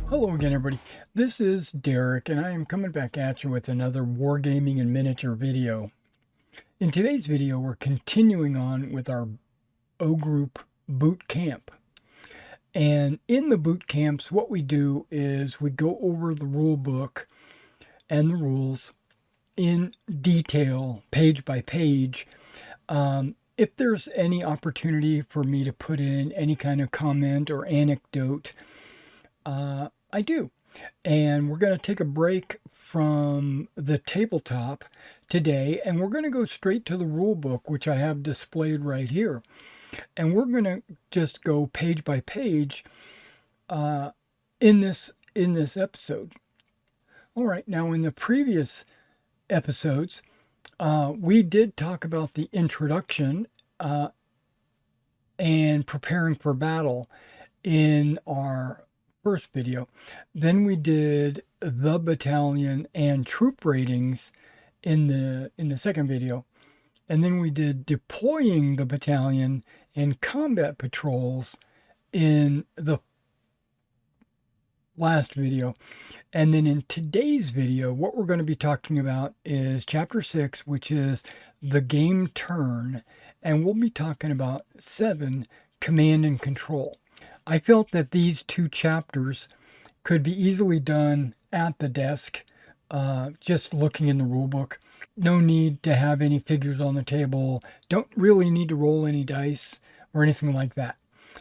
Hello again, everybody. This is Derek, and I am coming back at you with another Wargaming and Miniature video. In today's video, we're continuing on with our O Group boot camp. And in the boot camps, what we do is we go over the rule book and the rules in detail, page by page. If there's any opportunity for me to put in any kind of comment or anecdote, I do. And we're going to take a break from the tabletop today, and we're going to go straight to the rule book, which I have displayed right here. And we're going to just go page by page in this episode. All right, now in the previous episodes, we did talk about the introduction and preparing for battle in our first video. Then we did the battalion and troop ratings in the second video. And then we did deploying the battalion and combat patrols in the last video. And then in today's video, what we're going to be talking about is chapter 6, which is the game turn. And we'll be talking about 7, command and control. I felt that these two chapters could be easily done at the desk, just looking in the rule book. No need to have any figures on the table. Don't really need to roll any dice or anything like that.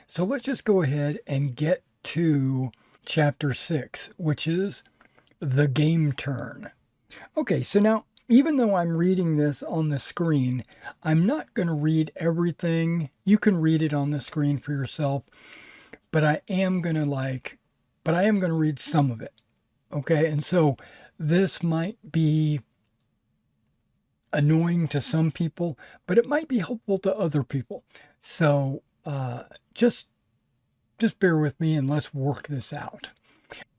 So let's just go ahead and get to chapter 6, which is the game turn. Okay, so now, even though I'm reading this on the screen, I'm not going to read everything. You can read it on the screen for yourself. But I am going to read some of it. Okay. And so this might be annoying to some people, but it might be helpful to other people. So, just bear with me and let's work this out.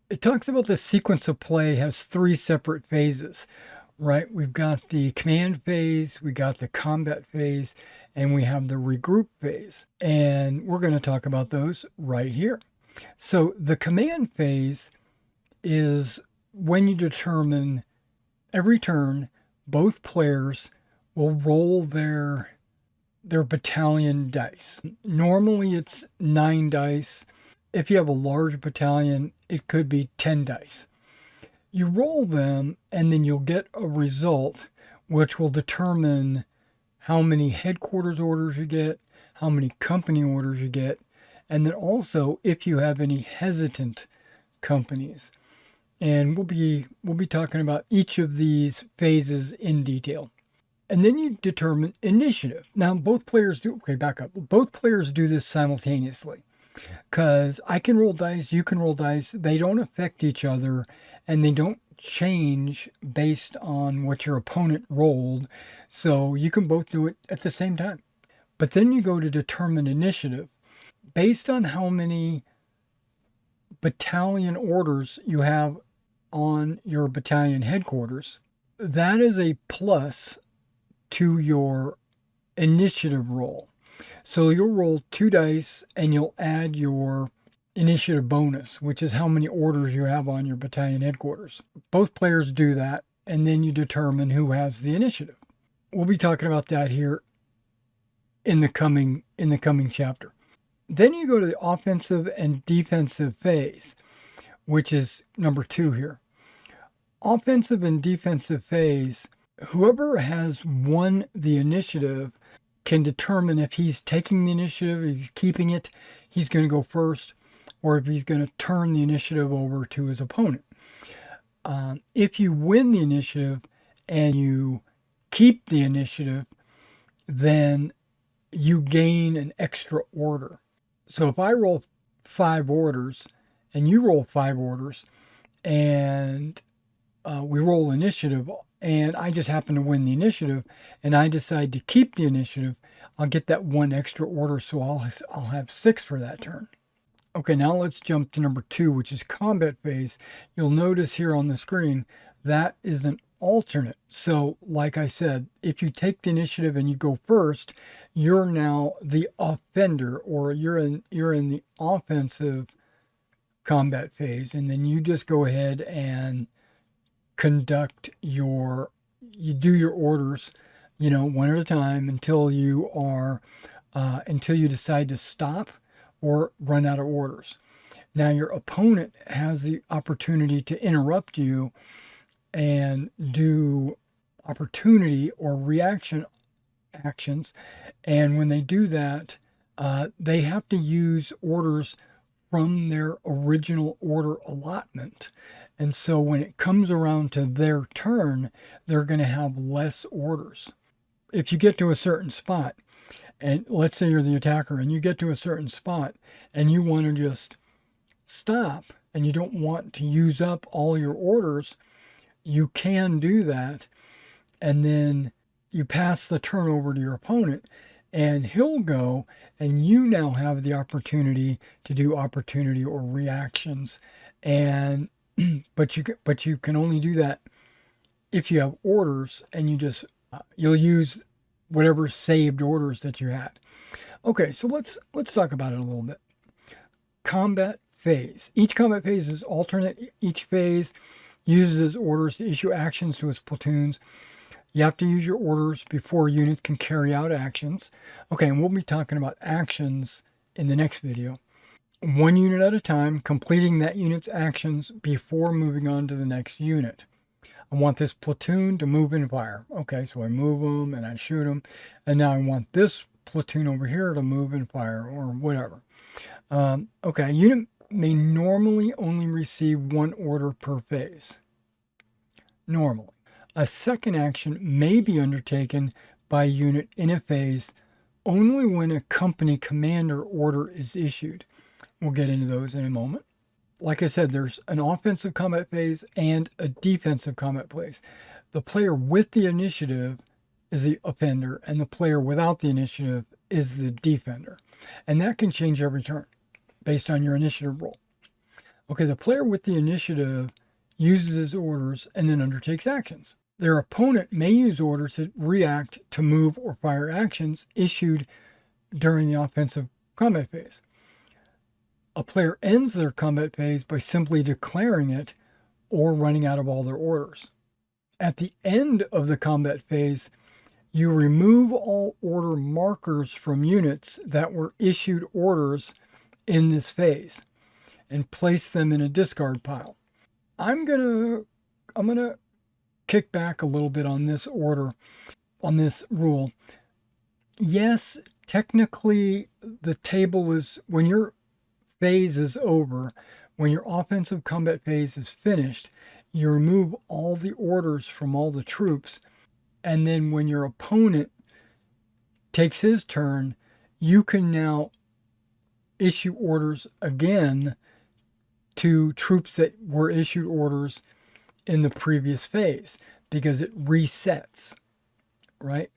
It talks about the sequence of play has 3 separate phases, right? We've got the command phase, we got the combat phase, and we have the regroup phase. And we're going to talk about those right here. So the command phase is when you determine every turn, both players will roll their battalion dice. Normally it's 9 dice. If you have a large battalion, it could be 10 dice. You roll them, and then you'll get a result which will determine how many headquarters orders you get, how many company orders you get, and then also if you have any hesitant companies. And we'll be talking about each of these phases in detail. And then you determine initiative. Now both players do, okay, back up. Both players do this simultaneously. Because I can roll dice, you can roll dice. They don't affect each other, and they don't change based on what your opponent rolled. So you can both do it at the same time. But then you go to determine initiative. Based on how many battalion orders you have on your battalion headquarters, that is a plus to your initiative roll. So you'll roll 2 dice and you'll add your initiative bonus, which is how many orders you have on your battalion headquarters. Both players do that, and then you determine who has the initiative. We'll be talking about that here in the coming chapter. Then you go to the offensive and defensive phase, which is number 2 here. Offensive and defensive phase, whoever has won the initiative can determine if he's taking the initiative, if he's keeping it, he's going to go first, or if he's going to turn the initiative over to his opponent. If you win the initiative and you keep the initiative, then you gain an extra order. So if I roll 5 orders and you roll 5 orders and we roll initiative, and I just happen to win the initiative, and I decide to keep the initiative, I'll get that 1 extra order, so I'll have 6 for that turn. Okay, now let's jump to number 2, which is combat phase. You'll notice here on the screen that is an alternate. So, like I said, if you take the initiative and you go first, you're now the offender, or you're in the offensive combat phase, and then you just go ahead and you do your orders, one at a time until until you decide to stop or run out of orders. Now your opponent has the opportunity to interrupt you and do opportunity or reaction actions. And when they do that, they have to use orders from their original order allotment. And so when it comes around to their turn, they're going to have less orders. If you get to a certain spot, and let's say you're the attacker and you get to a certain spot and you want to just stop and you don't want to use up all your orders, you can do that. And then you pass the turn over to your opponent and he'll go, and you now have the opportunity to do opportunity or reactions. And but you can only do that if you have orders, and you'll use whatever saved orders that you had. Okay, so let's talk about it a little bit. Combat phase. Each combat phase is alternate. Each phase uses orders to issue actions to its platoons. You have to use your orders before units can carry out actions. Okay, and we'll be talking about actions in the next video. One unit at a time, completing that unit's actions before moving on to the next unit. I want this platoon to move and fire. Okay, so I move them and I shoot them. And now I want this platoon over here to move and fire, or whatever. Okay, a unit may normally only receive one order per phase. Normally. A second action may be undertaken by a unit in a phase only when a company commander order is issued. We'll get into those in a moment. Like I said, there's an offensive combat phase and a defensive combat phase. The player with the initiative is the offender, and the player without the initiative is the defender. And that can change every turn based on your initiative roll. Okay, the player with the initiative uses his orders and then undertakes actions. Their opponent may use orders to react to move or fire actions issued during the offensive combat phase. A player ends their combat phase by simply declaring it or running out of all their orders. At the end of the combat phase, you remove all order markers from units that were issued orders in this phase and place them in a discard pile. I'm gonna kick back a little bit on this rule. Yes, technically the table is, when your phase is over, when your offensive combat phase is finished, you remove all the orders from all the troops, and then when your opponent takes his turn, you can now issue orders again to troops that were issued orders in the previous phase, because it resets, right?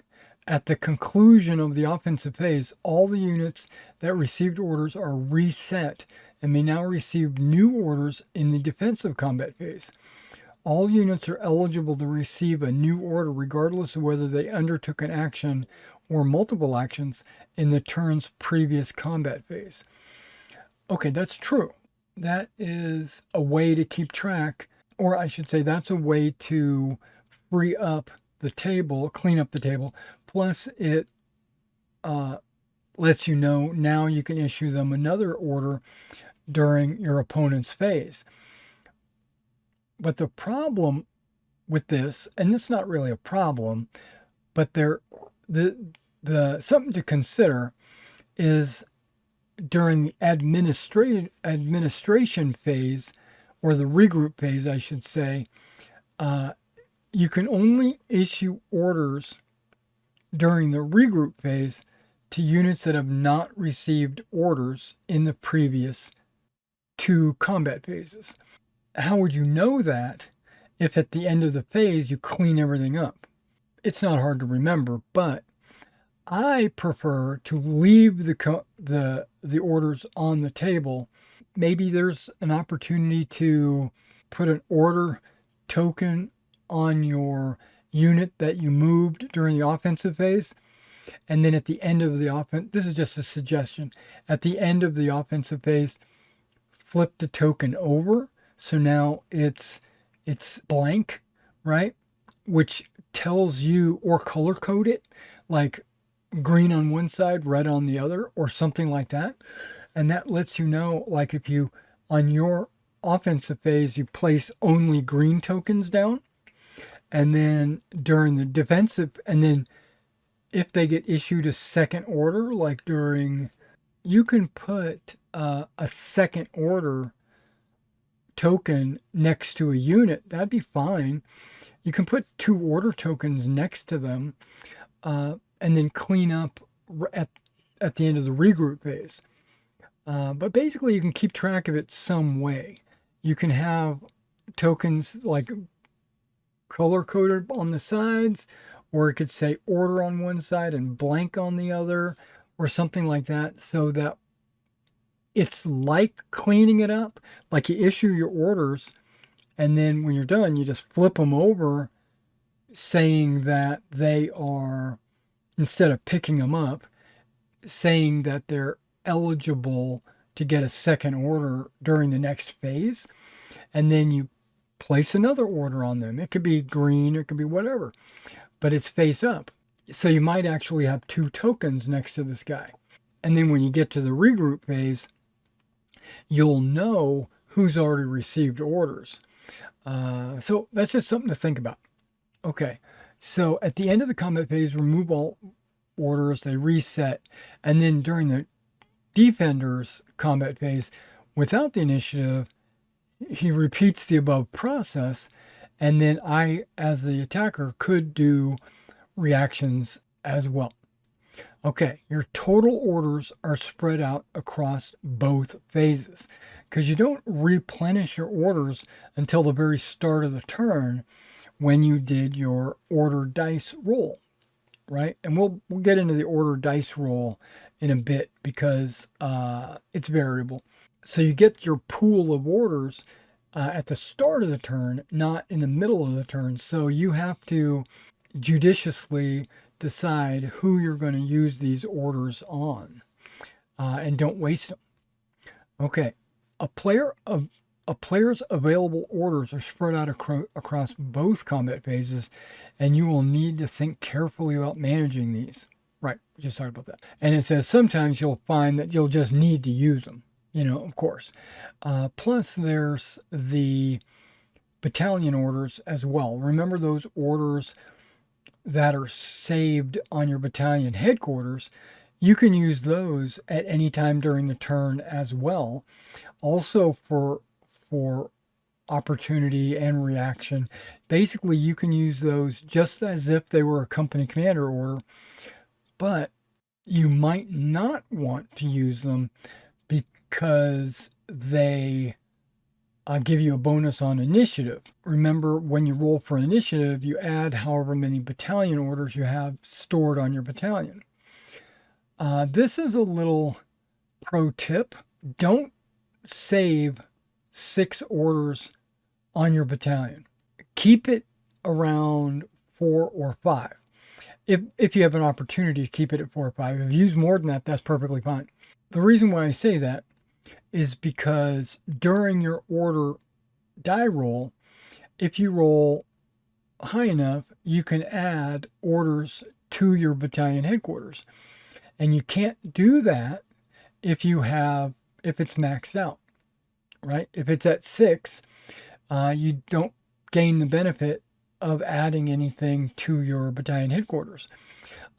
At the conclusion of the offensive phase, all the units that received orders are reset and may now receive new orders in the defensive combat phase. All units are eligible to receive a new order regardless of whether they undertook an action or multiple actions in the turn's previous combat phase. Okay, that's true. That is a way to keep track, or I should say that's a way to free up the table, clean up the table. Plus, it lets you know now you can issue them another order during your opponent's phase. But the problem with this, and it's not really a problem, but the something to consider is during the administration phase, or the regroup phase, I should say, you can only issue orders during the regroup phase to units that have not received orders in the previous two combat phases. How would you know that if at the end of the phase you clean everything up? It's not hard to remember, but I prefer to leave the orders on the table. Maybe there's an opportunity to put an order token on your unit that you moved during the offensive phase. And then at the end of the this is just a suggestion, at the end of the offensive phase, flip the token over. So now it's blank, right? Which tells you, or color code it, like green on one side, red on the other, or something like that. And that lets you know, like if you, on your offensive phase, you place only green tokens down. And then during the defensive, and then if they get issued a second order, like during, you can put a second order token next to a unit. That'd be fine. You can put 2 order tokens next to them, and then clean up at the end of the regroup phase. But basically, you can keep track of it some way. You can have tokens like color coded on the sides, or it could say order on one side and blank on the other, or something like that, so that it's like cleaning it up. Like you issue your orders, and then when you're done, you just flip them over, saying that they are, instead of picking them up, saying that they're eligible to get a second order during the next phase. And then you place another order on them. It could be green, it could be whatever, but it's face up. So you might actually have 2 tokens next to this guy. And then when you get to the regroup phase, you'll know who's already received orders. So that's just something to think about. Okay, so at the end of the combat phase, remove all orders, they reset. And then during the defender's combat phase, without the initiative, he repeats the above process. And then I, as the attacker, could do reactions as well. Okay, your total orders are spread out across both phases, because you don't replenish your orders until the very start of the turn when you did your order dice roll, right? And we'll get into the order dice roll in a bit, because it's variable. So you get your pool of orders at the start of the turn, not in the middle of the turn. So you have to judiciously decide who you're going to use these orders on, and don't waste them. Okay, a player's available orders are spread out across both combat phases, and you will need to think carefully about managing these. Right, we just talked about that. And it says sometimes you'll find that you'll just need to use them, of course. Plus, there's the battalion orders as well. Remember those orders that are saved on your battalion headquarters? You can use those at any time during the turn as well. Also for opportunity and reaction. Basically, you can use those just as if they were a company commander order, but you might not want to use them because they give you a bonus on initiative. Remember, when you roll for initiative, you add however many battalion orders you have stored on your battalion. This is a little pro tip. Don't save 6 orders on your battalion. Keep it around 4 or 5. If you have an opportunity to keep it at 4 or 5. If you use more than that, that's perfectly fine. The reason why I say that is because during your order die roll, if you roll high enough, you can add orders to your battalion headquarters. And you can't do that if it's maxed out, right? If it's at 6, you don't gain the benefit of adding anything to your battalion headquarters.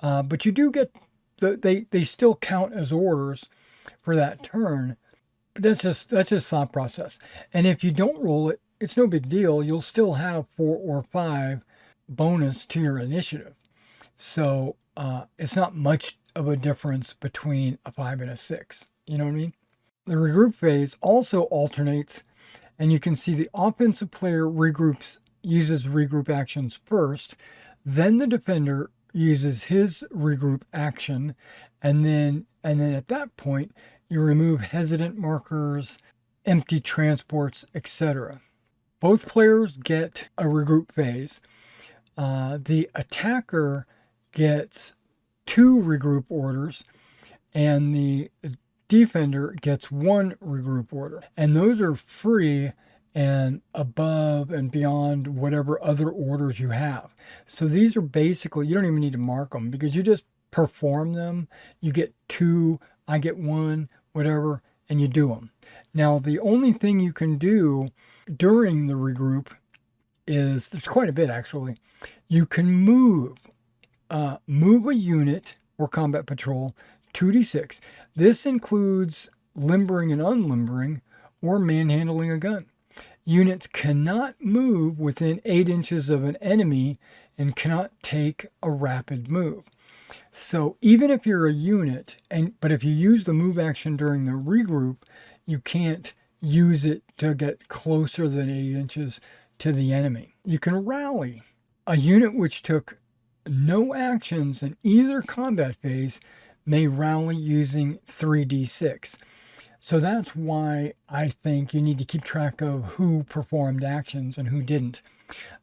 But you do get, they still count as orders for that turn. But that's just thought process. And if you don't roll it, it's no big deal. You'll still have 4 or 5 bonus to your initiative. So it's not much of a difference between a 5 and a 6. You know what I mean? The regroup phase also alternates, and you can see the offensive player uses regroup actions first, then the defender uses his regroup action, and then at that point you remove hesitant markers, empty transports, etc. Both players get a regroup phase. The attacker gets 2 regroup orders, and the defender gets 1 regroup order. And those are free and above and beyond whatever other orders you have. So these are basically, you don't even need to mark them because you just perform them. You get 2, I get 1, whatever, and you do them. Now, the only thing you can do during the regroup is, there's quite a bit actually. You can move a unit or combat patrol 2d6. This includes limbering and unlimbering or manhandling a gun. Units cannot move within 8 inches of an enemy and cannot take a rapid move. So even if you're a unit, but if you use the move action during the regroup, you can't use it to get closer than 8 inches to the enemy. You can rally. A unit which took no actions in either combat phase may rally using 3d6. So that's why I think you need to keep track of who performed actions and who didn't.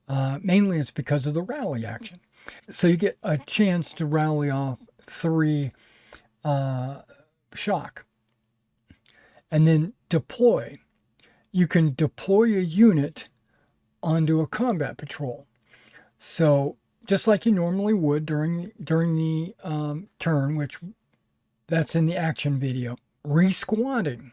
Mainly it's because of the rally action. So you get a chance to rally off 3 shock. And then deploy. You can deploy a unit onto a combat patrol. So just like you normally would during the turn, which that's in the action video. Re-squatting.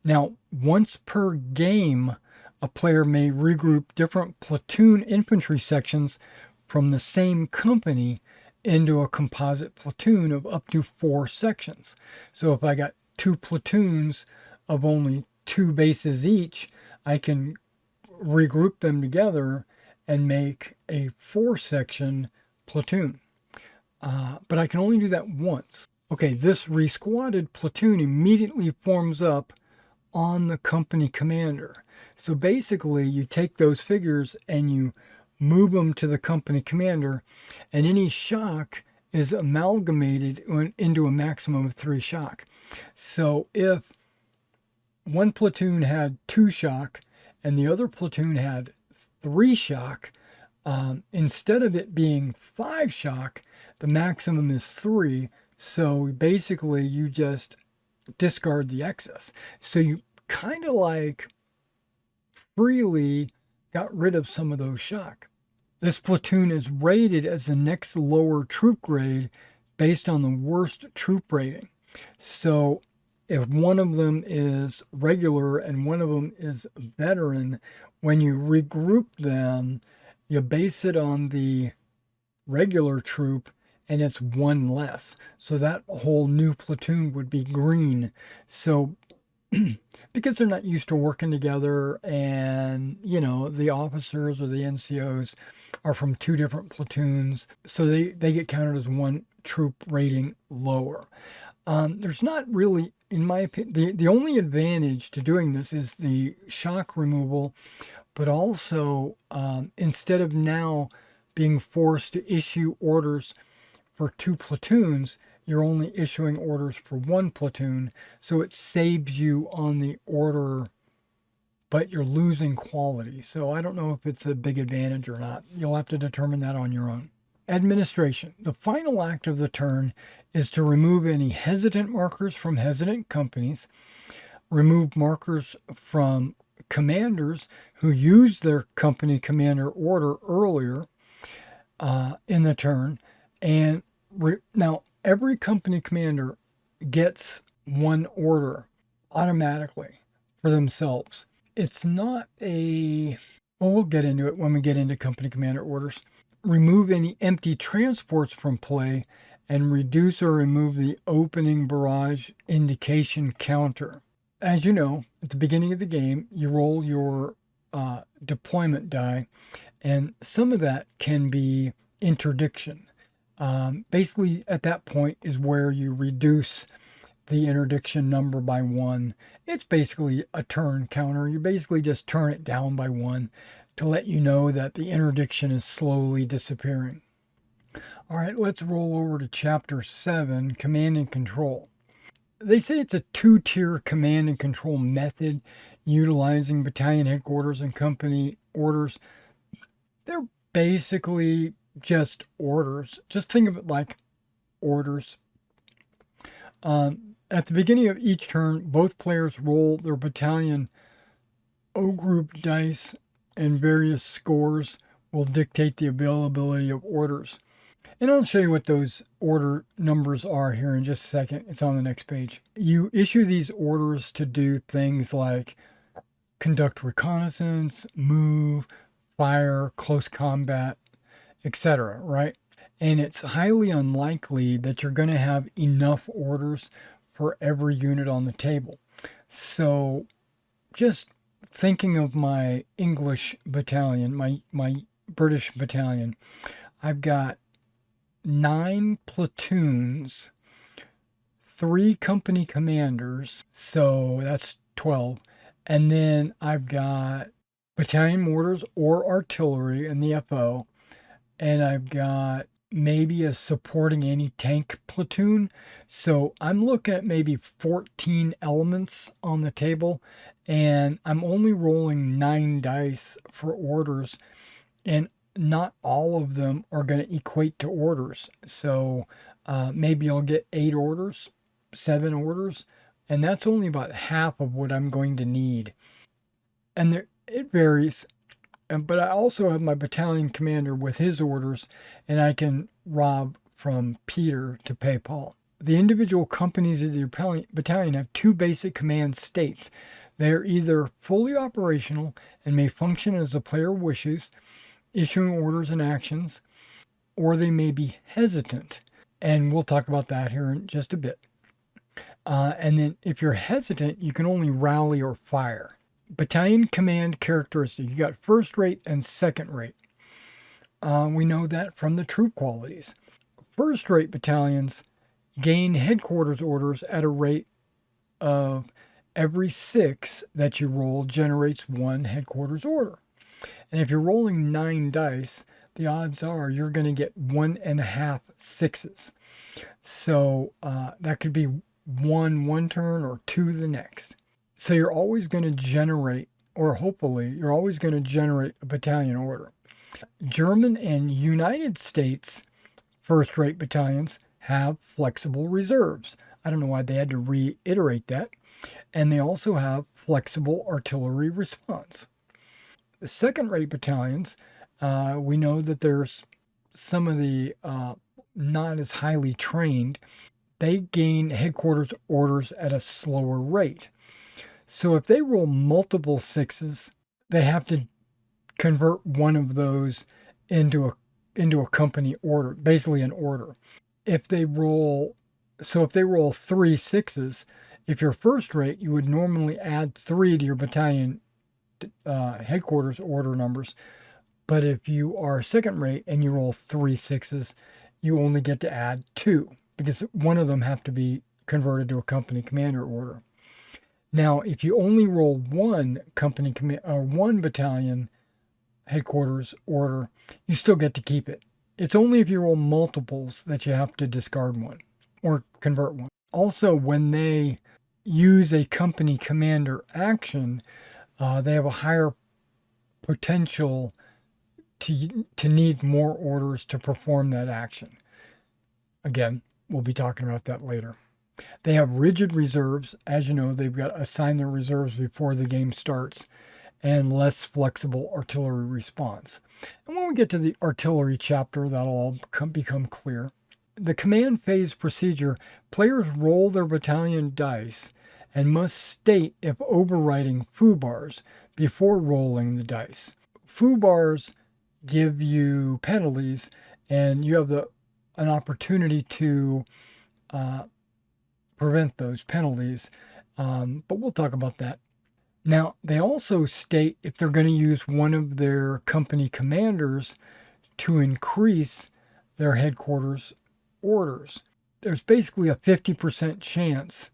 Now, once per game, a player may regroup different platoon infantry sections from the same company into a composite platoon of up to 4 sections. So if I got 2 platoons of only 2 bases each, I can regroup them together and make a 4-section platoon. But I can only do that once. Okay, this re-squatted platoon immediately forms up on the company commander. So basically, you take those figures and you move them to the company commander, and any shock is amalgamated into a maximum of 3 shock. So if one platoon had 2 shock and the other platoon had 3 shock, instead of it being 5 shock, the maximum is 3. So basically, you just discard the excess. So you kind of like freely got rid of some of those shock. This platoon is rated as the next lower troop grade based on the worst troop rating. So if one of them is regular and one of them is veteran, when you regroup them, you base it on the regular troop and it's 1 less. So that whole new platoon would be green. So because they're not used to working together, and the officers or the NCOs are from 2 different platoons, so they get counted as 1 troop rating lower. There's not really, in my opinion, the only advantage to doing this is the shock removal, but also instead of now being forced to issue orders for 2 platoons, you're only issuing orders for 1 platoon, so it saves you on the order, but you're losing quality. So I don't know if it's a big advantage or not. You'll have to determine that on your own. Administration. The final act of the turn is to remove any hesitant markers from hesitant companies, remove markers from commanders who used their company commander order earlier in the turn, and now every company commander gets 1 order automatically for themselves. It's not well, we'll get into it when we get into company commander orders. Remove any empty transports from play and reduce or remove the opening barrage indication counter. As you know, at the beginning of the game, you roll your deployment die, and some of that can be interdiction. Basically, at that point is where you reduce the interdiction number by 1. It's basically a turn counter. You basically just turn it down by 1 to let you know that the interdiction is slowly disappearing. All right, let's roll over to Chapter 7, Command and Control. They say it's a 2-tier command and control method utilizing battalion headquarters and company orders. They're basically just orders. Just think of it like orders. At the beginning of each turn, both players roll their battalion O group dice, and various scores will dictate the availability of orders. And I'll show you what those order numbers are here in just a second. It's on the next page. You issue these orders to do things like conduct reconnaissance, move, fire, close combat, etc., right? And it's highly unlikely that you're going to have enough orders for every unit on the table. So just thinking of my English battalion, my British battalion, I've got 9 platoons, 3 company commanders, so that's 12. And then I've got battalion mortars or artillery in the FO, and I've got maybe a supporting anti-tank platoon. So I'm looking at maybe 14 elements on the table, and I'm only rolling 9 dice for orders, and not all of them are going to equate to orders. So maybe I'll get 8 orders, 7 orders, and that's only about half of what I'm going to need. And it varies. But I also have my battalion commander with his orders, and I can rob from Peter to pay Paul. The individual companies of your battalion have 2 basic command states. They are either fully operational and may function as the player wishes, issuing orders and actions, or they may be hesitant. And we'll talk about that here in just a bit. And then if you're hesitant, you can only rally or fire. Battalion command characteristic. You got first rate and second rate. We know that from the troop qualities. First rate battalions gain headquarters orders at a rate of every 6 that you roll generates 1 headquarters order. And if you're rolling 9 dice, the odds are you're going to get 1.5 6s. So that could be 1 turn or 2 the next. So you're always going to generate, or hopefully, you're always going to generate a battalion order. German and United States first-rate battalions have flexible reserves. I don't know why they had to reiterate that. And they also have flexible artillery response. The second-rate battalions, we know that there's some of the not as highly trained. They gain headquarters orders at a slower rate. So if they roll multiple 6s, they have to convert one of those into a company order, basically an order. If they roll 3 6s, if you're first rate, you would normally add 3 to your battalion headquarters order numbers. But if you are second rate and you roll 3 6s, you only get to add 2 because one of them have to be converted to a company commander order. Now, if you only roll 1 one battalion headquarters order, you still get to keep it. It's only if you roll multiples that you have to discard 1 or convert 1. Also, when they use a company commander action, they have a higher potential to need more orders to perform that action. Again, we'll be talking about that later. They have rigid reserves. As you know, they've got to assign their reserves before the game starts, and less flexible artillery response. And when we get to the artillery chapter, that'll all become clear. The command phase procedure, players roll their battalion dice and must state if overriding foo bars before rolling the dice. Foo bars give you penalties, and you have an opportunity to prevent those penalties, but we'll talk about that. Now, they also state if they're going to use one of their company commanders to increase their headquarters orders. There's basically a 50% chance.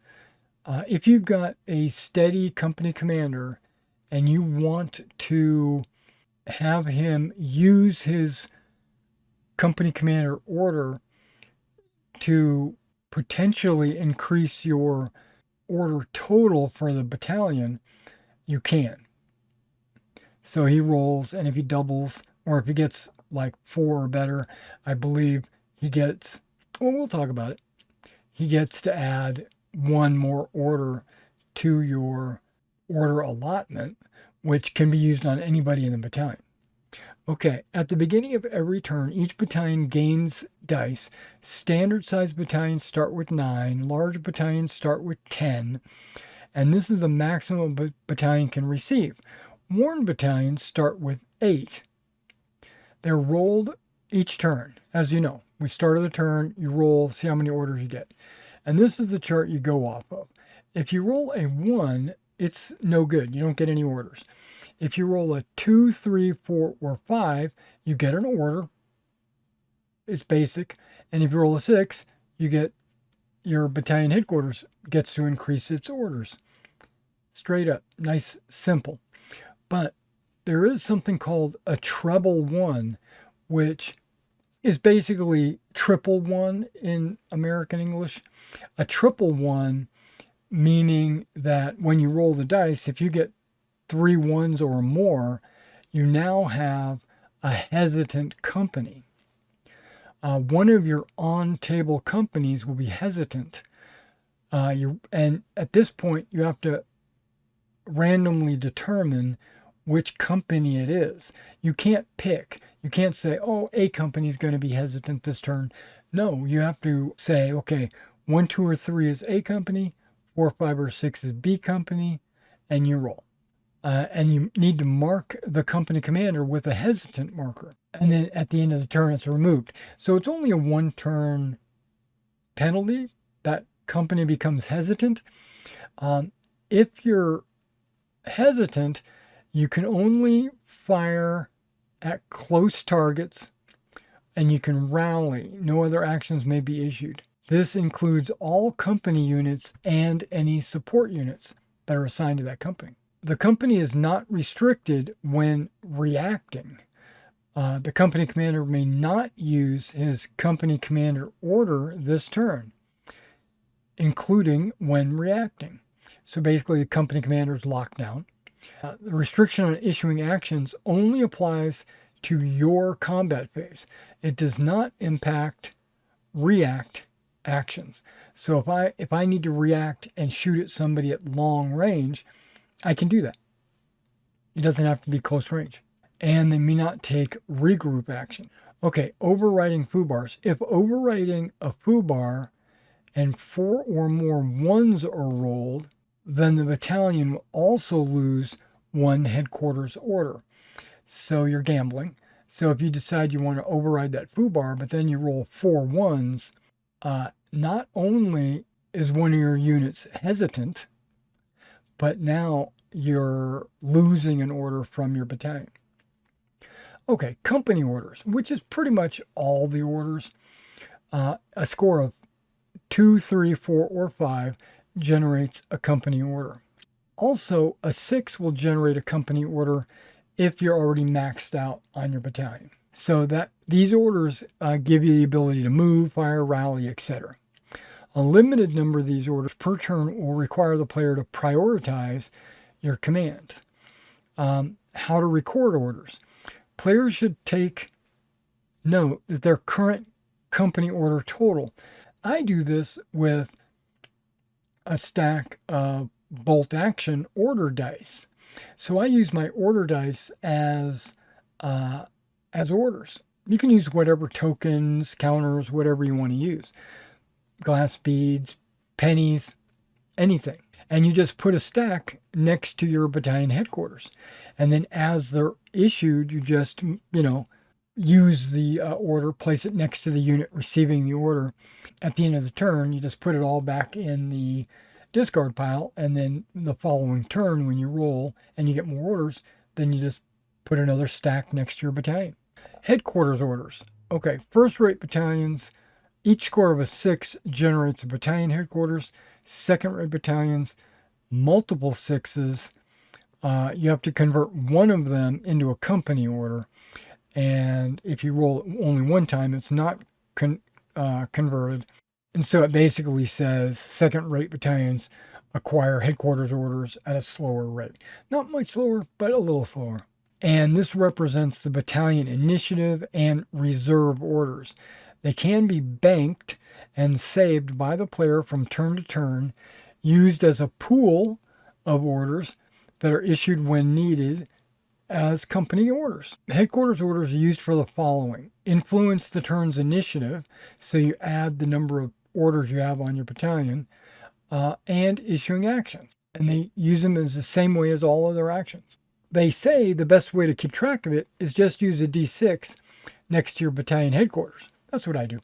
If you've got a steady company commander and you want to have him use his company commander order to potentially increase your order total for the battalion, you can. So he rolls, and if he doubles, or if he gets like 4 or better, I believe he gets, well, we'll talk about it. He gets to add one more order to your order allotment, which can be used on anybody in the battalion. Okay, at the beginning of every turn, each battalion gains dice. Standard size battalions start with 9, large battalions start with 10, and this is the maximum a battalion can receive. Worn battalions start with 8. They're rolled each turn. As you know, we start of the turn, you roll, see how many orders you get. And this is the chart you go off of. If you roll a 1, it's no good. You don't get any orders. If you roll a 2, 3, 4, or 5, you get an order. It's basic. And if you roll a 6, you get your battalion headquarters gets to increase its orders. Straight up. Nice, simple. But there is something called a treble 1, which is basically triple 1 in American English. A triple 1 meaning that when you roll the dice, if you get 3 1s or more, you now have a hesitant company. One of your on-table companies will be hesitant. And at this point, you have to randomly determine which company it is. You can't pick. You can't say, oh, A company is going to be hesitant this turn. No, you have to say, okay, 1, 2, or 3 is A company, 4, 5, or 6 is B company, and you roll. And you need to mark the company commander with a hesitant marker. And then at the end of the turn, it's removed. So it's only a 1-turn penalty. That company becomes hesitant. If you're hesitant, you can only fire at close targets, and you can rally. No other actions may be issued. This includes all company units and any support units that are assigned to that company. The company is not restricted when reacting. The company commander may not use his company commander order this turn, including when reacting. So basically, the company commander is locked down. The restriction on issuing actions only applies to your combat phase. It does not impact react actions. So if I need to react and shoot at somebody at long range, I can do that. It doesn't have to be close range. And they may not take regroup action. Okay, overriding FUBARs. If overriding a FUBAR and 4 or more 1s are rolled, then the battalion will also lose 1 headquarters order. So you're gambling. So if you decide you want to override that FUBAR, but then you roll 4 1s, not only is one of your units hesitant, but now you're losing an order from your battalion. Okay, company orders, which is pretty much all the orders. A score of 2, 3, 4, or 5 generates a company order. Also, a 6 will generate a company order if you're already maxed out on your battalion. So that these orders give you the ability to move, fire, rally, etc. A limited number of these orders per turn will require the player to prioritize your command. How to record orders. Players should take note that their current company order total. I do this with a stack of bolt action order dice. So I use my order dice as orders. You can use whatever tokens, counters, whatever you want to use. Glass beads, pennies, anything. And you just put a stack next to your battalion headquarters. And then as they're issued, you just, use the order, place it next to the unit receiving the order. At the end of the turn, you just put it all back in the discard pile. And then the following turn, when you roll and you get more orders, then you just put another stack next to your battalion. Headquarters orders. Okay, first-rate battalions. Each score of a 6 generates a battalion headquarters. Second-rate battalions, multiple 6s. You have to convert one of them into a company order. And if you roll it only one time, it's not converted. And so it basically says second-rate battalions acquire headquarters orders at a slower rate. Not much slower, but a little slower. And this represents the battalion initiative and reserve orders. They can be banked, and saved by the player from turn to turn, used as a pool of orders that are issued when needed as company orders. Headquarters orders are used for the following: influence the turn's initiative, so you add the number of orders you have on your battalion, and issuing actions. And they use them as the same way as all other actions. They say the best way to keep track of it is just use a D6 next to your battalion headquarters. That's what I do.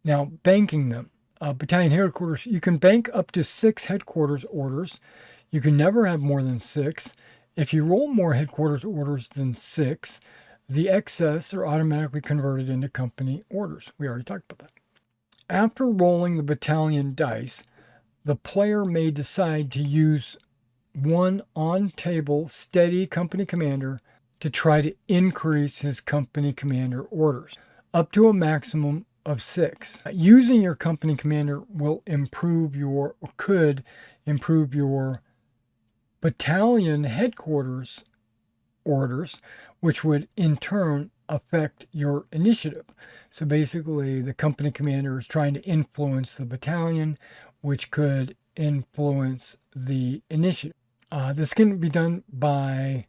Now, banking them. Battalion headquarters, you can bank up to 6 headquarters orders. You can never have more than 6. If you roll more headquarters orders than 6, the excess are automatically converted into company orders. We already talked about that. After rolling the battalion dice, the player may decide to use one on-table steady company commander to try to increase his company commander orders up to a maximum of 6. Using your company commander will could improve your battalion headquarters orders, which would in turn affect your initiative. So basically, the company commander is trying to influence the battalion, which could influence the initiative. This can be done by,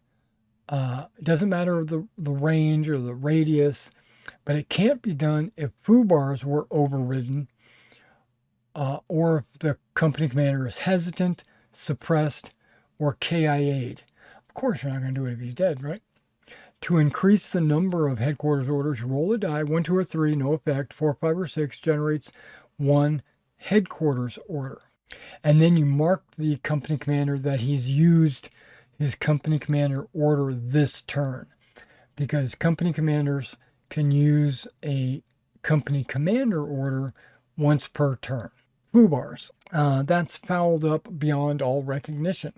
doesn't matter the range or the radius, but it can't be done if FUBARs were overridden, or if the company commander is hesitant, suppressed, or KIA'd. Of course, you're not going to do it if he's dead, right? To increase the number of headquarters orders, roll a die, 1, 2, or 3, no effect, 4, 5, or 6, generates 1 headquarters order. And then you mark the company commander that he's used his company commander order this turn, because company commanders can use a company commander order once per turn. FUBARs, that's fouled up beyond all recognition,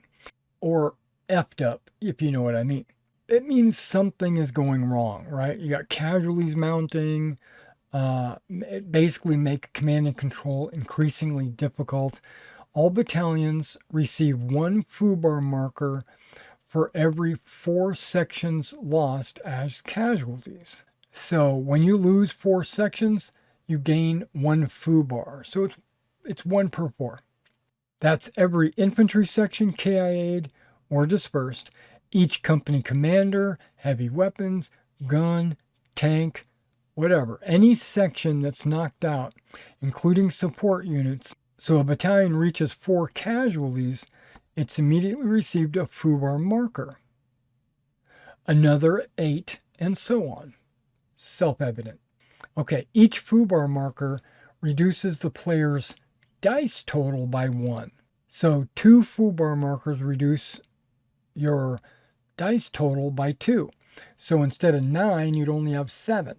or effed up, if you know what I mean. It means something is going wrong, right? You got casualties mounting, basically make command and control increasingly difficult. All battalions receive 1 FUBAR marker for every 4 sections lost as casualties. So when you lose 4 sections, you gain 1 FUBAR. So it's 1 per 4. That's every infantry section KIA'd or dispersed, each company commander, heavy weapons, gun, tank, whatever. Any section that's knocked out, including support units. So a battalion reaches 4 casualties, it's immediately received a FUBAR marker. Another 8, and so on. Self-evident. Okay, each FUBAR marker reduces the player's dice total by 1. So 2 FUBAR markers reduce your dice total by 2. So instead of 9, you'd only have 7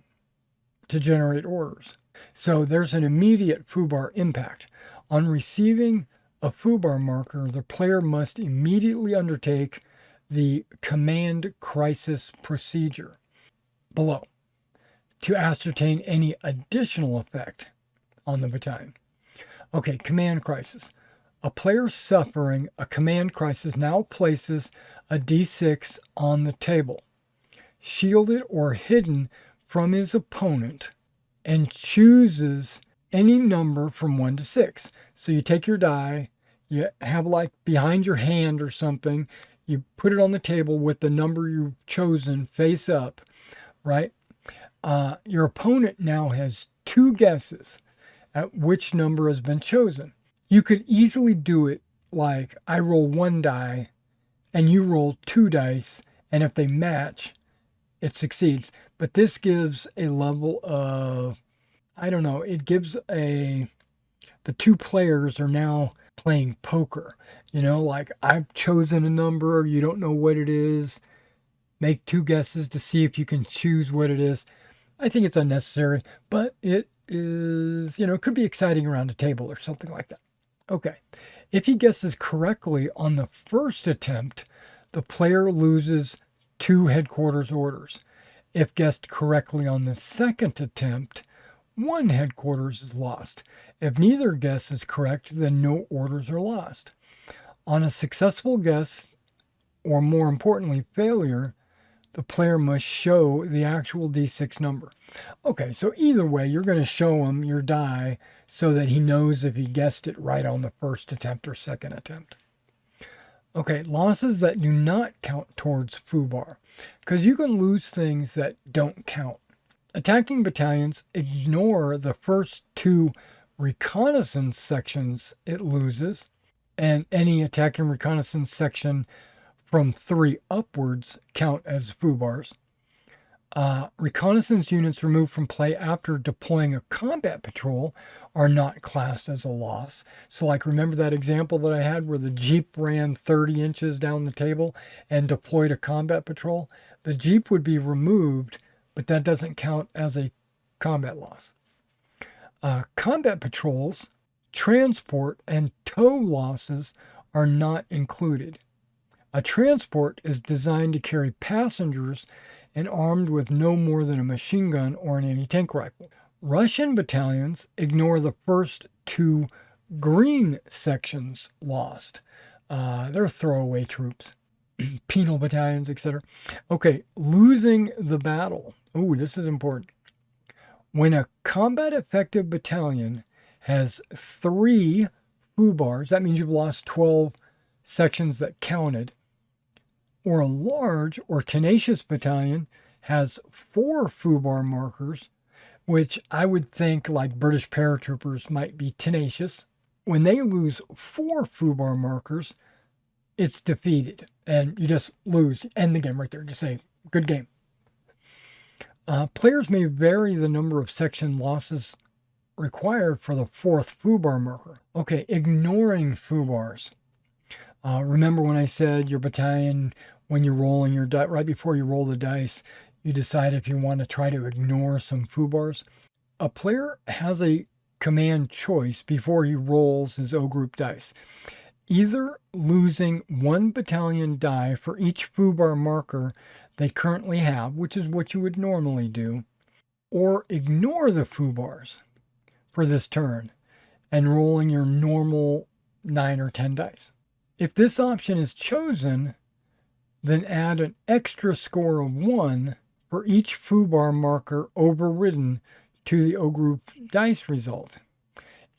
to generate orders. So there's an immediate FUBAR impact. On receiving a FUBAR marker, the player must immediately undertake the command crisis procedure below to ascertain any additional effect on the battalion. Okay, command crisis. A player suffering a command crisis now places a D6 on the table, shielded or hidden from his opponent, and chooses any number from 1 to 6. So you take your die, you have like behind your hand or something, you put it on the table with the number you've chosen face up, right? Your opponent now has 2 guesses at which number has been chosen. You could easily do it like I roll 1 die and you roll 2 dice, and if they match, it succeeds. But this gives a level of, it gives the 2 players are now playing poker. Like I've chosen a number, you don't know what it is, make 2 guesses to see if you can choose what it is. I think it's unnecessary, but it is, it could be exciting around a table or something like that. Okay. If he guesses correctly on the first attempt, the player loses 2 headquarters orders. If guessed correctly on the second attempt, 1 headquarters is lost. If neither guess is correct, then no orders are lost. On a successful guess, or more importantly, failure, the player must show the actual D6 number. Okay, so either way, you're going to show him your die so that he knows if he guessed it right on the first attempt or second attempt. Okay, losses that do not count towards FUBAR, because you can lose things that don't count. Attacking battalions ignore the first 2 reconnaissance sections it loses, and any attacking reconnaissance section from 3 upwards count as FUBARs. Reconnaissance units removed from play after deploying a combat patrol are not classed as a loss. So like, remember that example that I had where the Jeep ran 30 inches down the table and deployed a combat patrol? The Jeep would be removed, but that doesn't count as a combat loss. Combat patrols, transport, and tow losses are not included. A transport is designed to carry passengers and armed with no more than a machine gun or an anti-tank rifle. Russian battalions ignore the first 2 green sections lost. They're throwaway troops, penal battalions, etc. Okay, losing the battle. Oh, this is important. When a combat effective battalion has 3 FUBARs, that means you've lost 12 sections that counted, or a large or tenacious battalion has 4 FUBAR markers, which I would think like British paratroopers might be tenacious. When they lose 4 FUBAR markers, it's defeated and you just lose. End the game right there. Just say, good game. Players may vary the number of section losses required for the 4th FUBAR marker. Okay, ignoring FUBARs. Remember when I said your battalion, when you're rolling your dice, right before you roll the dice, you decide if you want to try to ignore some FUBARs. A player has a command choice before he rolls his O group dice. Either losing 1 battalion die for each FUBAR marker they currently have, which is what you would normally do, or ignore the FUBARs for this turn and rolling your normal 9 or 10 dice. If this option is chosen, then add an extra score of 1 for each FUBAR marker overridden to the O group dice result,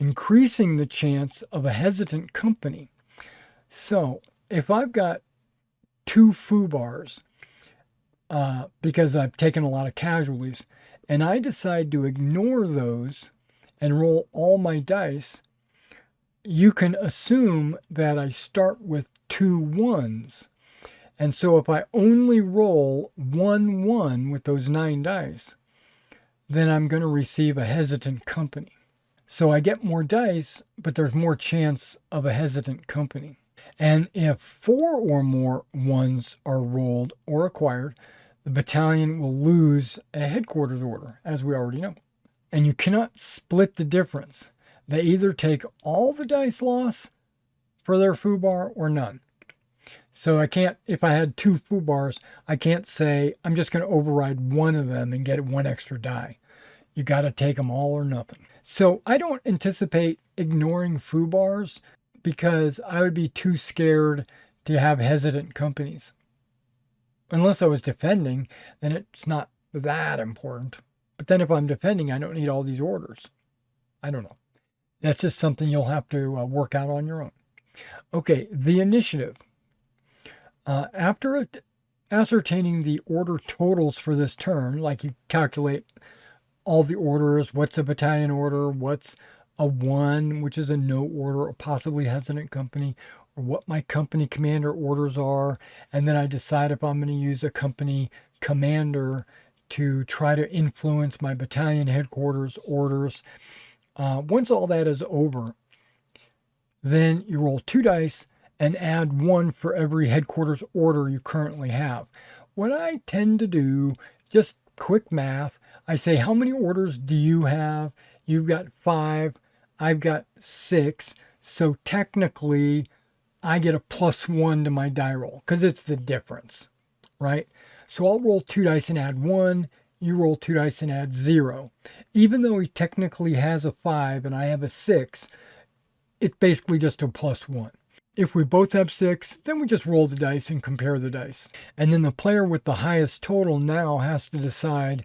increasing the chance of a hesitant company. So if I've got 2 FUBARs, because I've taken a lot of casualties, and I decide to ignore those and roll all my dice, you can assume that I start with 2 1s. And so if I only roll 1 1 with those 9 dice, then I'm going to receive a hesitant company. So I get more dice, but there's more chance of a hesitant company. And if 4 or more 1s are rolled or acquired, the battalion will lose a headquarters order, as we already know. And you cannot split the difference. They either take all the dice loss for their FUBAR or none. So I can't, if I had 2 FUBARs, I can't say I'm just going to override 1 of them and get 1 extra die. You got to take them all or nothing. So I don't anticipate ignoring FUBARs because I would be too scared to have hesitant companies. Unless I was defending, then it's not that important. But then if I'm defending, I don't need all these orders. I don't know. That's just something you'll have to work out on your own. Okay, the initiative. After ascertaining the order totals for this turn, like you calculate all the orders, what's a battalion order, what's a 1, which is a no order or possibly hesitant company, or what my company commander orders are, and then I decide if I'm going to use a company commander to try to influence my battalion headquarters orders. Once all that is over, then you roll 2 dice and add 1 for every headquarters order you currently have. What I tend to do, just quick math, I say, how many orders do you have? You've got 5, I've got 6, so technically I get a +1 to my die roll because it's the difference, right? So I'll roll 2 dice and add 1. You roll 2 dice and add 0. Even though he technically has a 5 and I have a 6, it's basically just a +1. If we both have 6, then we just roll the dice and compare the dice. And then the player with the highest total now has to decide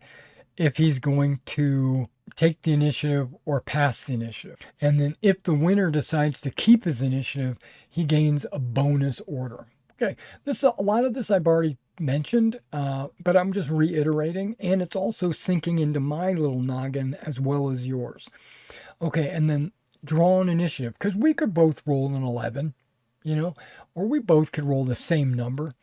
if he's going to take the initiative or pass the initiative. And then if the winner decides to keep his initiative, he gains a bonus order. Okay, a lot of this I've already mentioned, but I'm just reiterating, and it's also sinking into my little noggin as well as yours. Okay, and then draw an initiative, because we could both roll an 11, or we both could roll the same number.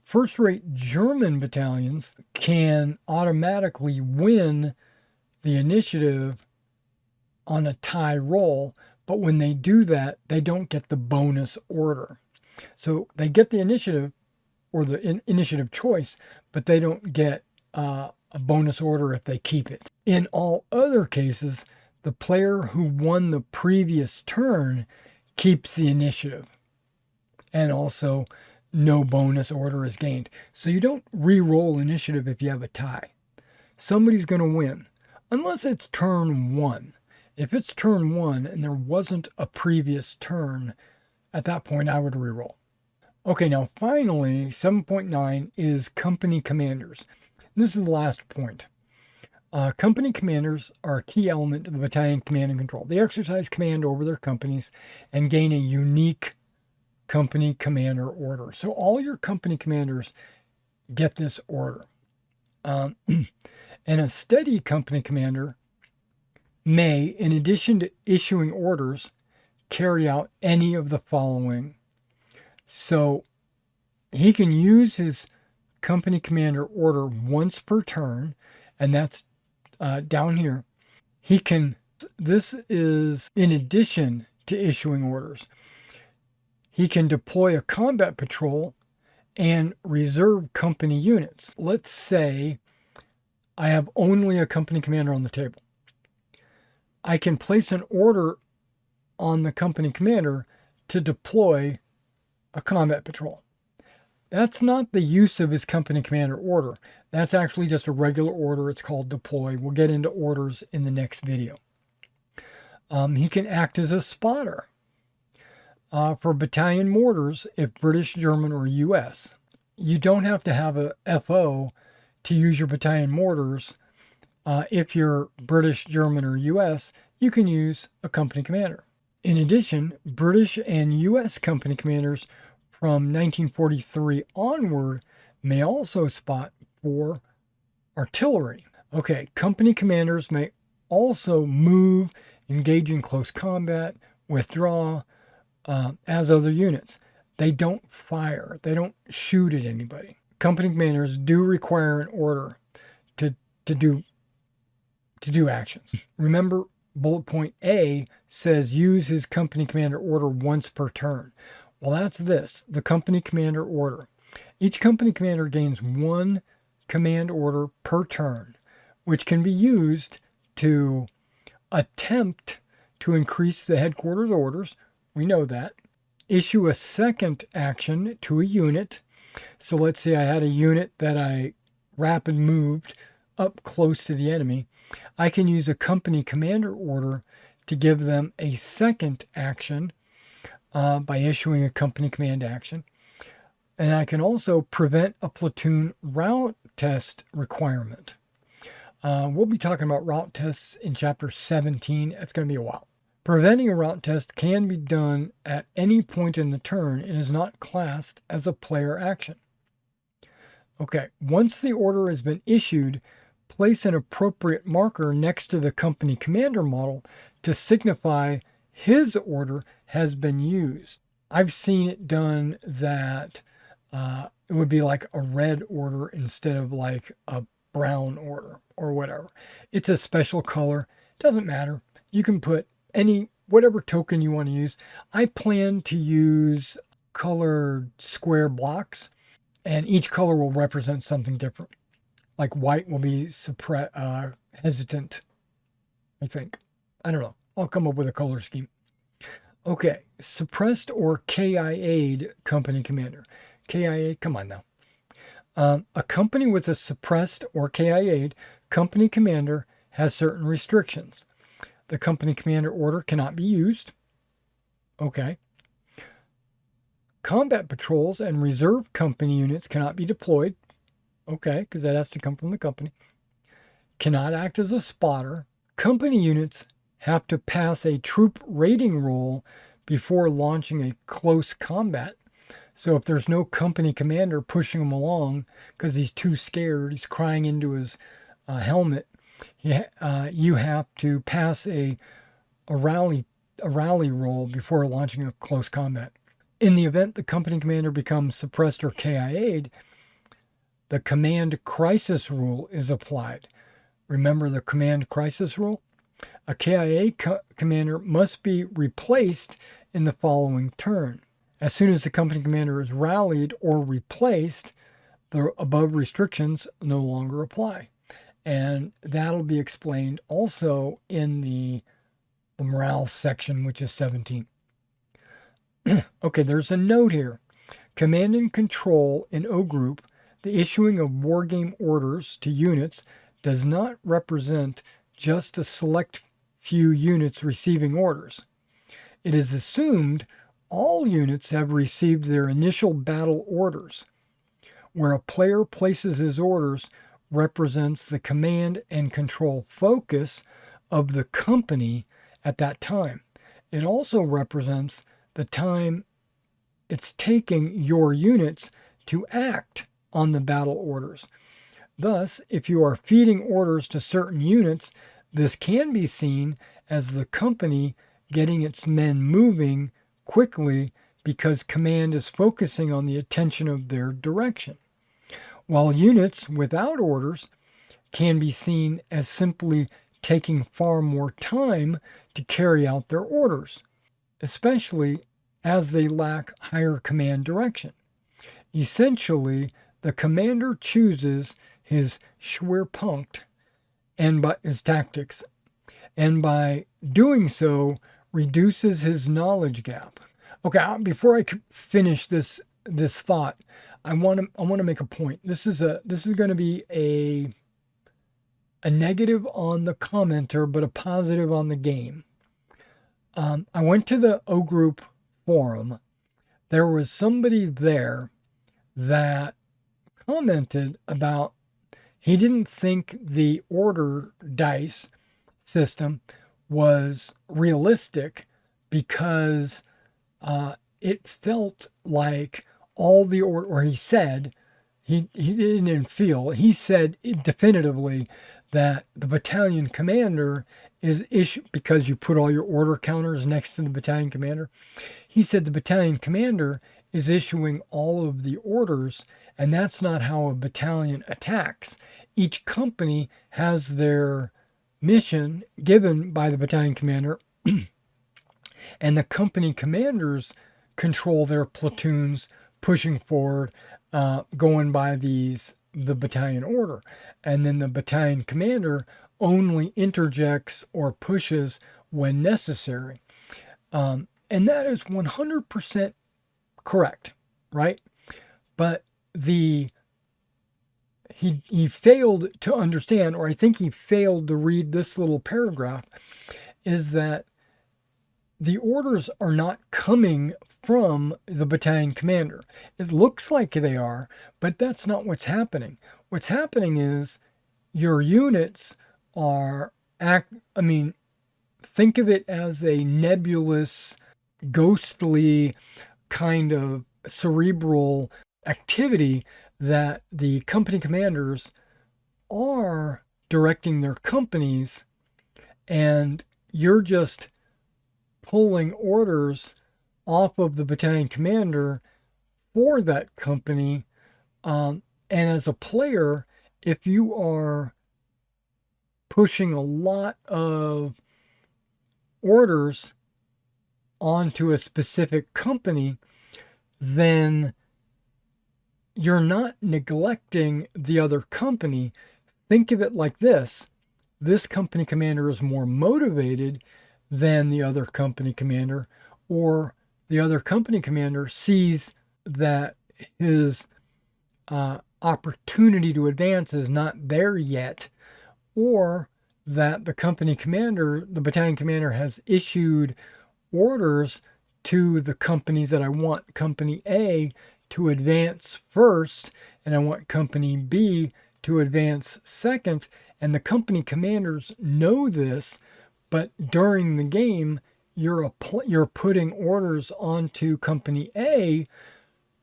First-rate German battalions can automatically win the initiative on a tie roll, but when they do that, they don't get the bonus order. So they get the initiative or the initiative choice, but they don't get a bonus order if they keep it. In all other cases, the player who won the previous turn keeps the initiative, and also no bonus order is gained. So you don't re-roll initiative if you have a tie. Somebody's going to win, unless it's turn 1. If it's turn 1 and there wasn't a previous turn, at that point I would re-roll. Okay, now finally, 7.9 is company commanders. This is the last point. Company commanders are a key element of the battalion command and control. They exercise command over their companies and gain a unique company commander order. So all your company commanders get this order. And a steady company commander may, in addition to issuing orders, carry out any of the following. So he can use his company commander order once per turn, and that's down here. This is in addition to issuing orders. He can deploy a combat patrol and reserve company units. Let's say I have only a company commander on the table. I can place an order on the company commander to deploy a combat patrol. That's not the use of his company commander order. That's actually just a regular order. It's called deploy. We'll get into orders in the next video. He can act as a spotter for battalion mortars if British, German, or US. You don't have to have a FO to use your battalion mortars. If you're British, German, or US, you can use a company commander. In addition, British and US company commanders from 1943 onward may also spot for artillery. Okay, company commanders may also move, engage in close combat, withdraw, as other units. They don't fire. They don't shoot at anybody. Company commanders do require an order to do actions. Remember, bullet point A says use his company commander order once per turn. Well, that's the company commander order. Each company commander gains one command order per turn, which can be used to attempt to increase the headquarters orders. We know that. Issue a second action to a unit. So let's say I had a unit that I rapid moved up close to the enemy. I can use a company commander order to give them a second action by issuing a company command action. And I can also prevent a platoon route test requirement. We'll be talking about route tests in chapter 17. It's going to be a while. Preventing a route test can be done at any point in the turn and is not classed as a player action. Okay, once the order has been issued, place an appropriate marker next to the company commander model to signify his order has been used. I've seen it done that it would be like a red order instead of like a brown order or whatever. It's a special color. Doesn't matter. You can put whatever token you want to use. I plan to use colored square blocks, and each color will represent something different. Like white will be hesitant, I think. I don't know. I'll come up with a color scheme. Okay, suppressed or KIA'd company commander. KIA, come on now. A company with a suppressed or KIA'd company commander has certain restrictions. The company commander order cannot be used. Okay. Combat patrols and reserve company units cannot be deployed. Okay, because that has to come from the company. Cannot act as a spotter. Company units have to pass a troop rating roll before launching a close combat. So if there's no company commander pushing him along because he's too scared, he's crying into his helmet, you have to pass a rally roll before launching a close combat. In the event the company commander becomes suppressed or KIA'd, the command crisis rule is applied. Remember the command crisis rule? A KIA commander must be replaced in the following turn. As soon as the company commander is rallied or replaced, the above restrictions no longer apply. And that'll be explained also in the morale section, which is 17. Okay, there's a note here. Command and control in O group, the issuing of wargame orders to units does not represent just a select few units receiving orders. It is assumed all units have received their initial battle orders. Where a player places his orders represents the command and control focus of the company at that time. It also represents the time it's taking your units to act on the battle orders. Thus, if you are feeding orders to certain units, this can be seen as the company getting its men moving quickly because command is focusing on the attention of their direction. While units without orders can be seen as simply taking far more time to carry out their orders, especially as they lack higher command direction. Essentially, the commander chooses his Schwerpunkt and by his tactics, and by doing so, reduces his knowledge gap. Okay, before I finish this thought, I want to make a point. This is going to be a negative on the commenter, but a positive on the game. I went to the O Group forum. There was somebody there that commented about he didn't think the order dice system was realistic because it felt like all the order, or he said, he didn't feel, he said definitively that the battalion commander is issued, because you put all your order counters next to the battalion commander, he said the battalion commander is issuing all of the orders, and that's not how a battalion attacks. Each company has their mission given by the battalion commander, and the company commanders control their platoons pushing forward, going by the battalion order. And then the battalion commander only interjects or pushes when necessary. And that is 100% correct, right? But he failed to understand, or I think he failed to read this little paragraph, is that the orders are not coming from the battalion commander. It looks like they are, but that's not what's happening. What's happening is your units are think of it as a nebulous, ghostly kind of cerebral activity that the company commanders are directing their companies, and you're just pulling orders off of the battalion commander for that company. And as a player, if you are pushing a lot of orders onto a specific company, then you're not neglecting the other company. Think of it like this. This company commander is more motivated than the other company commander, or the other company commander sees that his opportunity to advance is not there yet, or that the company commander, the battalion commander, has issued orders to the companies that I want company A to advance first, and I want company B to advance second, and the company commanders know this, but during the game, you're putting orders onto company A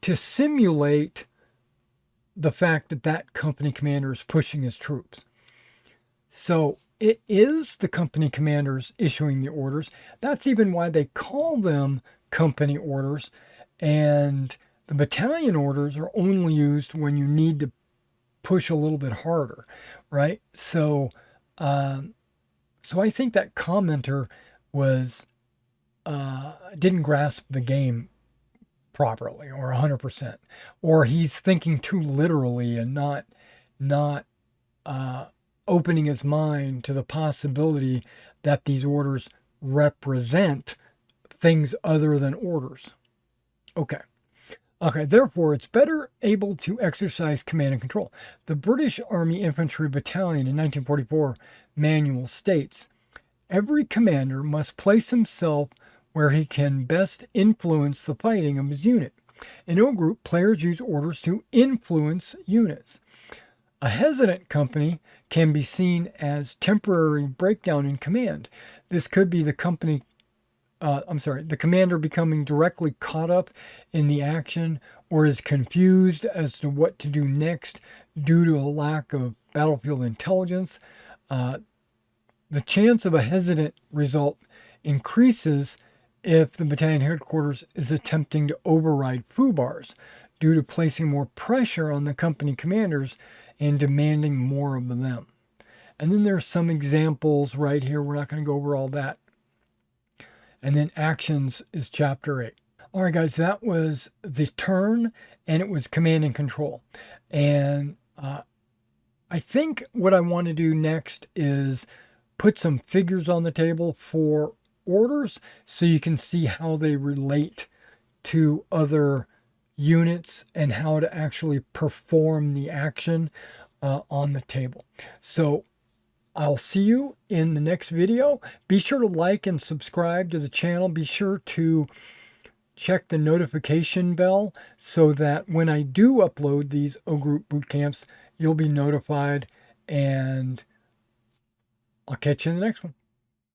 to simulate the fact that that company commander is pushing his troops. So it is the company commanders issuing the orders. That's even why they call them company orders. And the battalion orders are only used when you need to push a little bit harder, right? So I think that commenter was didn't grasp the game properly or 100%, or he's thinking too literally and not opening his mind to the possibility that these orders represent things other than orders. Okay. Therefore, it's better able to exercise command and control. The British Army Infantry Battalion in 1944 manual states, every commander must place himself where he can best influence the fighting of his unit. In O Group, players use orders to influence units. A hesitant company can be seen as temporary breakdown in command. This could be the commander becoming directly caught up in the action or is confused as to what to do next due to a lack of battlefield intelligence. The chance of a hesitant result increases if the battalion headquarters is attempting to override FUBARs due to placing more pressure on the company commanders and demanding more of them. And then there's some examples right here. We're not going to go over all that. And then actions is chapter 8. All right, guys, that was the turn, and it was command and control. And I think what I want to do next is put some figures on the table for orders so you can see how they relate to other units and how to actually perform the action on the table. So I'll see you in the next video. Be sure to like and subscribe to the channel. Be sure to check the notification bell so that when I do upload these O Group boot camps, you'll be notified, and I'll catch you in the next one.